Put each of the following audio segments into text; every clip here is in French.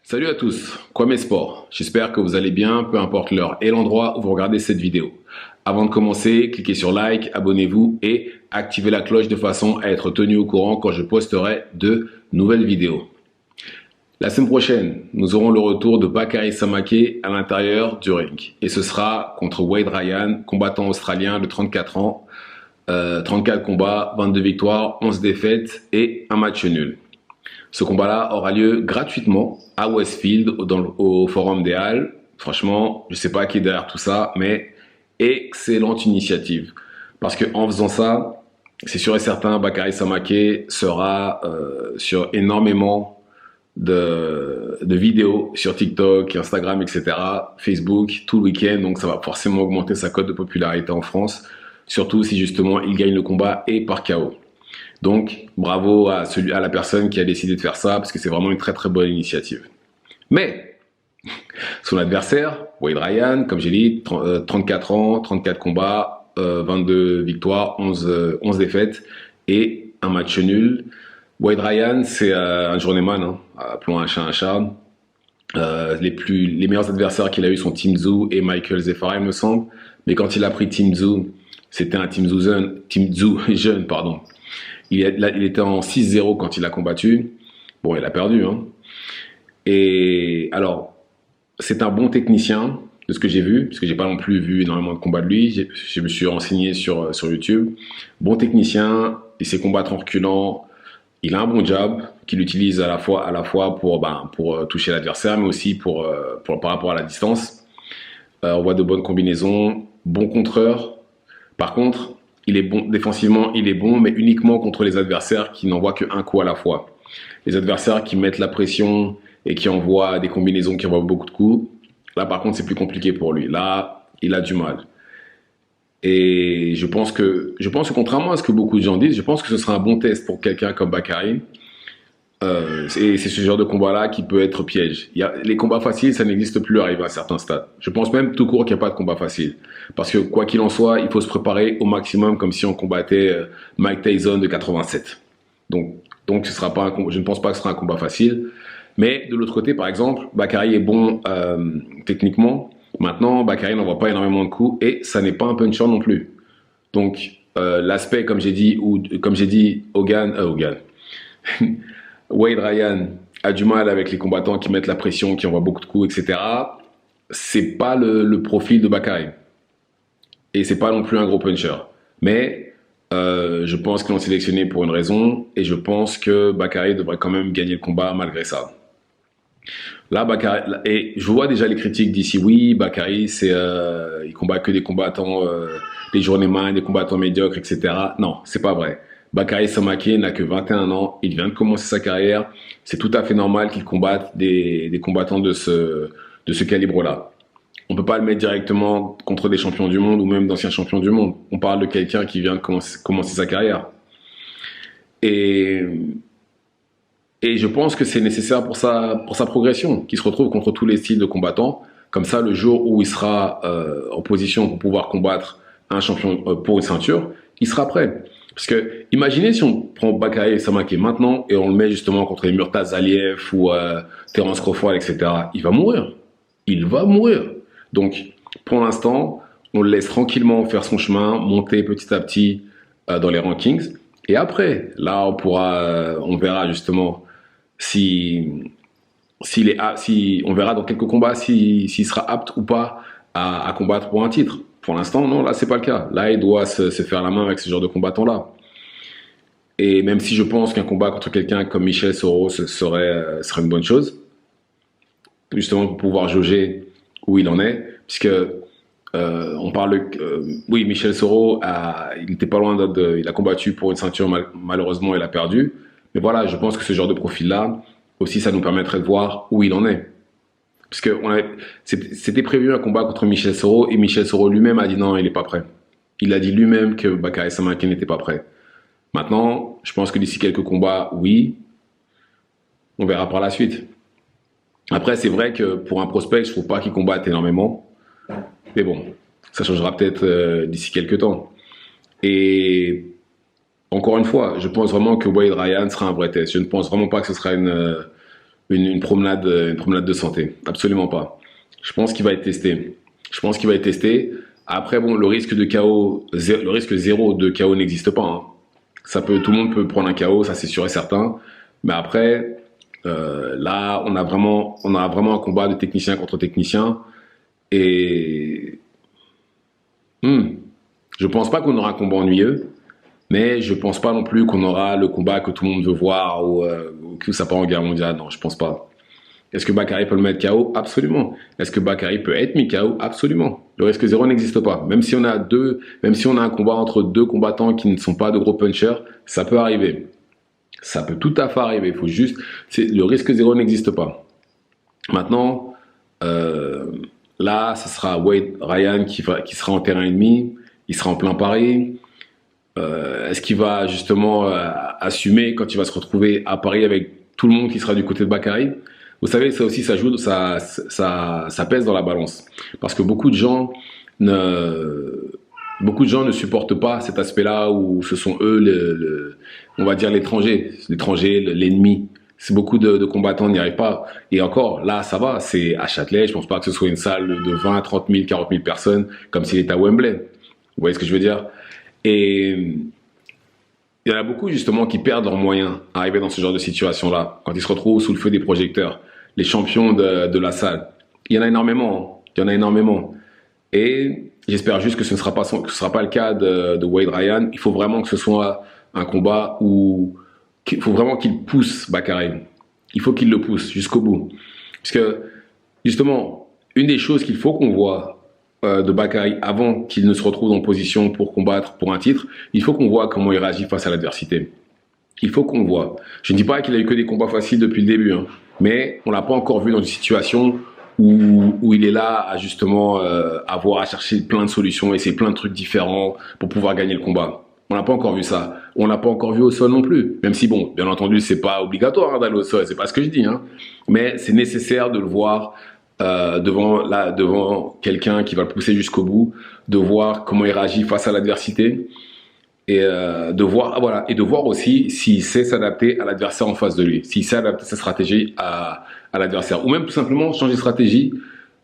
Salut à tous, Kwame Sport. J'espère que vous allez bien, peu importe l'heure et l'endroit où vous regardez cette vidéo. Avant de commencer, cliquez sur like, abonnez-vous et activez la cloche de façon à être tenu au courant quand je posterai de nouvelles vidéos. La semaine prochaine, nous aurons le retour de Bakary Samake à l'intérieur du ring. Et ce sera contre Wade Ryan, combattant australien de 34 ans, 34 combats, 22 victoires, 11 défaites et un match nul. Ce combat-là aura lieu gratuitement à Westfield, au Forum des Halles. Franchement, je ne sais pas qui est derrière tout ça, mais excellente initiative. Parce qu'en faisant ça, c'est sûr et certain, Bakary Samake sera sur énormément de vidéos sur TikTok, Instagram, etc., Facebook, tout le week-end. Donc ça va forcément augmenter sa cote de popularité en France, surtout si justement il gagne le combat et par KO. Donc, bravo à la personne qui a décidé de faire ça, parce que c'est vraiment une très très bonne initiative. Mais, son adversaire, Wade Ryan, comme j'ai dit, 34 ans, 34 combats, 22 victoires, 11 défaites et un match nul. Wade Ryan, c'est un journeyman, hein, appelons un chat un chat. Les meilleurs adversaires qu'il a eu sont Tim Tszyu et Michael Zefara, il me semble. Mais quand il a pris Tim Tszyu, c'était un Tim Tszyu jeune, pardon. Il était en 6-0 quand il a combattu. Bon, il a perdu. Hein. Et alors, c'est un bon technicien, de ce que j'ai vu, parce que j'ai pas non plus vu énormément de combats de lui. Je me suis renseigné sur YouTube. Bon technicien, il sait combattre en reculant. Il a un bon jab qu'il utilise à la fois pour toucher l'adversaire, mais aussi par rapport à la distance. On voit de bonnes combinaisons, bon contreur. Par contre, il est bon défensivement, il est bon, mais uniquement contre les adversaires qui n'envoient qu'un coup à la fois. Les adversaires qui mettent la pression et qui envoient des combinaisons qui envoient beaucoup de coups, là par contre c'est plus compliqué pour lui. Là, il a du mal. Et je pense que contrairement à ce que beaucoup de gens disent, je pense que ce sera un bon test pour quelqu'un comme Bakary. Et c'est ce genre de combat-là qui peut être piège. Les combats faciles, ça n'existe plus arrivé à certains stades. Je pense même tout court qu'il n'y a pas de combat facile. Parce que quoi qu'il en soit, il faut se préparer au maximum comme si on combattait Mike Tyson de 87. Donc je ne pense pas que ce sera un combat facile. Mais de l'autre côté, par exemple, Bakary est bon techniquement. Maintenant, Bakary n'envoie pas énormément de coups et ça n'est pas un puncher non plus. Donc l'aspect, comme j'ai dit, Hogan. Wade Ryan a du mal avec les combattants qui mettent la pression, qui envoient beaucoup de coups, etc. C'est pas le profil de Bakary. Et c'est pas non plus un gros puncher. Mais je pense qu'ils l'ont sélectionné pour une raison et je pense que Bakary devrait quand même gagner le combat malgré ça. Là, Bakary, et je vois déjà les critiques d'ici, oui, Bakary, il combat que des combattants, des journeyman, des combattants médiocres, etc. Non, c'est pas vrai. Bakary Samake n'a que 21 ans, il vient de commencer sa carrière. C'est tout à fait normal qu'il combatte des combattants de ce calibre-là. On ne peut pas le mettre directement contre des champions du monde ou même d'anciens champions du monde. On parle de quelqu'un qui vient de commencer sa carrière. Et je pense que c'est nécessaire pour sa progression, qu'il se retrouve contre tous les styles de combattants. Comme ça, le jour où il sera en position pour pouvoir combattre un champion pour une ceinture, il sera prêt. Parce que, imaginez si on prend Bakary Samake maintenant et on le met justement contre les Murtaza Aliyev ou Terence Crawford, etc. Il va mourir. Il va mourir. Donc, pour l'instant, on le laisse tranquillement faire son chemin, monter petit à petit dans les rankings. Et après, là, on verra justement on verra dans quelques combats s'il sera apte ou pas à combattre pour un titre. Pour l'instant, non, là, c'est pas le cas. Là, il doit se faire la main avec ce genre de combattant-là. Et même si je pense qu'un combat contre quelqu'un comme Michel Soro serait une bonne chose, justement pour pouvoir jauger où il en est, puisque on parle oui, Michel Soro, il était pas loin il a combattu pour une ceinture, malheureusement, il a perdu. Mais voilà, je pense que ce genre de profil-là, aussi, ça nous permettrait de voir où il en est. Parce que c'était prévu un combat contre Michel Soro et Michel Soro lui-même a dit non, il n'est pas prêt. Il a dit lui-même que Bakary Samake n'était pas prêt. Maintenant, je pense que d'ici quelques combats, oui, on verra par la suite. Après, c'est vrai que pour un prospect, je trouve pas qu'il combatte énormément. Mais bon, ça changera peut-être d'ici quelques temps. Et encore une fois, je pense vraiment que Wade Ryan sera un vrai test. Je ne pense vraiment pas que ce sera une promenade de santé. Absolument pas. Je pense qu'il va être testé. Je pense qu'il va être testé. Après, bon, le risque de KO, le risque zéro de KO n'existe pas, hein. Tout le monde peut prendre un KO, ça c'est sûr et certain. Mais après, là, on a vraiment un combat de technicien contre technicien. Et je pense pas qu'on aura un combat ennuyeux, mais je pense pas non plus qu'on aura le combat que tout le monde veut voir ou que ça part en guerre mondiale. Non, je pense pas. Est-ce que Bakary peut le mettre KO? Absolument. Est-ce que Bakary peut être mis KO? Absolument. Le risque zéro n'existe pas. Même si on a un combat entre deux combattants qui ne sont pas de gros punchers, ça peut arriver. Ça peut tout à fait arriver. Le risque zéro n'existe pas. Maintenant, là, ce sera Wade Ryan qui sera en terrain ennemi. Il sera en plein Paris. Est-ce qu'il va justement assumer quand il va se retrouver à Paris avec tout le monde qui sera du côté de Bakary? Vous savez, ça aussi, ça pèse dans la balance. Parce que beaucoup de gens ne supportent pas cet aspect-là où ce sont eux, on va dire l'étranger, l'ennemi. C'est beaucoup de combattants n'y arrivent pas. Et encore, là, ça va, c'est à Châtelet. Je pense pas que ce soit une salle de 20, 30 000, 40 000 personnes comme s'il était à Wembley. Vous voyez ce que je veux dire? Et il y en a beaucoup justement qui perdent leurs moyens à arriver dans ce genre de situation-là, quand ils se retrouvent sous le feu des projecteurs, les champions de la salle. Il y en a énormément, hein. Il y en a énormément. Et j'espère juste que ce ne sera pas le cas de Wade Ryan. Il faut vraiment que ce soit un combat où il faut vraiment qu'il pousse Bakary. Il faut qu'il le pousse jusqu'au bout. Parce que justement, une des choses qu'il faut qu'on voit de Bakary avant qu'il ne se retrouve en position pour combattre pour un titre, il faut qu'on voit comment il réagit face à l'adversité. Il faut qu'on voit. Je ne dis pas qu'il a eu que des combats faciles depuis le début, hein, mais on l'a pas encore vu dans une situation où il est là à justement avoir à chercher plein de solutions, essayer plein de trucs différents pour pouvoir gagner le combat. On n'a pas encore vu ça. On l'a pas encore vu au sol non plus. Même si bon, bien entendu, c'est pas obligatoire hein, d'aller au sol, c'est pas ce que je dis, hein. Mais c'est nécessaire de le voir devant quelqu'un qui va le pousser jusqu'au bout, de voir comment il réagit face à l'adversité et de voir aussi s'il sait s'adapter à l'adversaire en face de lui, s'il sait adapter sa stratégie à l'adversaire, ou même tout simplement changer de stratégie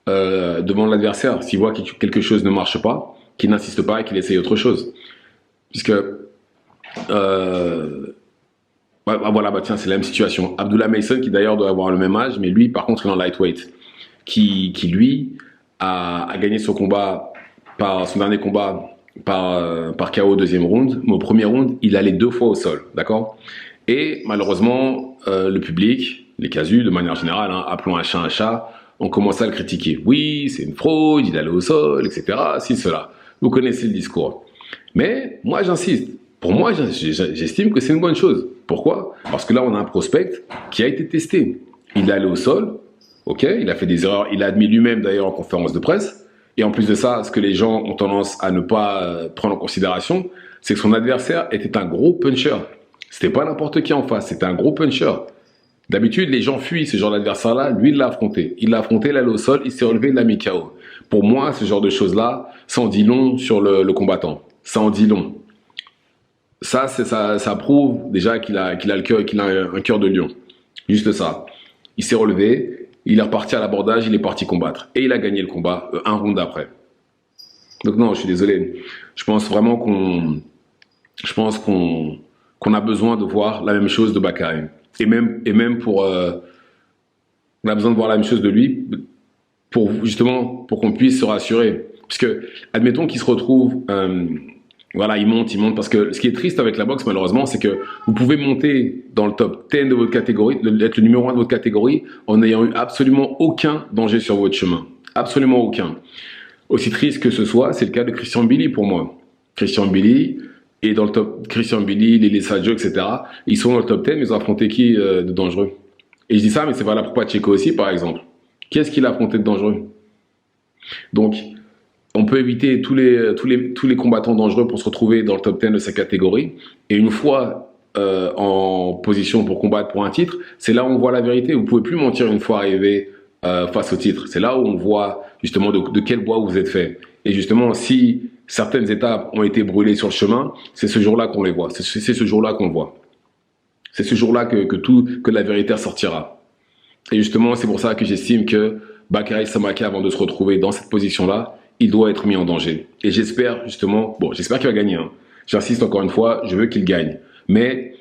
devant l'adversaire, s'il voit que quelque chose ne marche pas, qu'il n'insiste pas et qu'il essaye autre chose. Puisque tiens, c'est la même situation. Abdullah Mason, qui d'ailleurs doit avoir le même âge, mais lui, par contre, il est en lightweight, qui lui, a gagné son dernier combat par KO au deuxième round, mais au premier round, il allait 2 fois au sol, d'accord? Et malheureusement, le public, les casus, de manière générale, hein, appelons un chat, ont commencé à le critiquer. Oui, c'est une fraude, il allait au sol, etc. Si, cela. Vous connaissez le discours. Mais moi, j'insiste. Pour moi, j'estime que c'est une bonne chose. Pourquoi? Parce que là, on a un prospect qui a été testé. Il est allé au sol, ok, il a fait des erreurs, il a admis lui-même d'ailleurs en conférence de presse. Et en plus de ça, ce que les gens ont tendance à ne pas prendre en considération, c'est que son adversaire était un gros puncher. C'était pas n'importe qui en face, c'était un gros puncher. D'habitude, les gens fuient ce genre d'adversaire-là. Lui, il l'a affronté. Il l'a affronté, il est allé au sol, il s'est relevé, il l'a mis KO. Pour moi, ce genre de choses-là, ça en dit long sur le combattant. Ça en dit long. Ça prouve déjà qu'il a un cœur de lion. Juste ça. Il s'est relevé, il est reparti à l'abordage, il est parti combattre. Et il a gagné le combat un round après. Donc non, je suis désolé. Je pense vraiment qu'on a besoin de voir la même chose de Bakary. Et même on a besoin de voir la même chose de lui pour qu'on puisse se rassurer. Puisque, admettons qu'il se retrouve, il monte, parce que ce qui est triste avec la boxe, malheureusement, c'est que vous pouvez monter dans le top 10 de votre catégorie, être le numéro 1 de votre catégorie, en n'ayant eu absolument aucun danger sur votre chemin. Absolument aucun. Aussi triste que ce soit, c'est le cas de Christian Billy pour moi. Christian Billy est dans le top, Christian Billy, Lele Sadio, etc. Ils sont dans le top 10, mais ils ont affronté qui de dangereux? Et je dis ça, mais c'est valable pour Pacheco aussi, par exemple. Qu'est-ce qu'il a affronté de dangereux? Donc, on peut éviter tous les combattants dangereux pour se retrouver dans le top 10 de sa catégorie. Et une fois en position pour combattre pour un titre, c'est là où on voit la vérité. Vous ne pouvez plus mentir une fois arrivé face au titre. C'est là où on voit justement de quel bois vous êtes fait. Et justement, si certaines étapes ont été brûlées sur le chemin, c'est ce jour-là qu'on les voit. C'est ce jour-là qu'on le voit. C'est ce jour-là que la vérité ressortira. Et justement, c'est pour ça que j'estime que Bakary Samaka, avant de se retrouver dans cette position-là, il doit être mis en danger. Et j'espère justement, bon, j'espère qu'il va gagner. Hein. J'insiste encore une fois, je veux qu'il gagne. Mais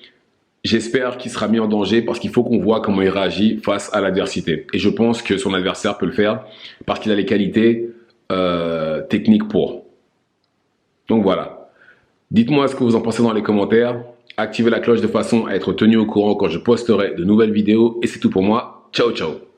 j'espère qu'il sera mis en danger parce qu'il faut qu'on voit comment il réagit face à l'adversité. Et je pense que son adversaire peut le faire parce qu'il a les qualités techniques pour. Donc voilà. Dites-moi ce que vous en pensez dans les commentaires. Activez la cloche de façon à être tenu au courant quand je posterai de nouvelles vidéos. Et c'est tout pour moi. Ciao, ciao.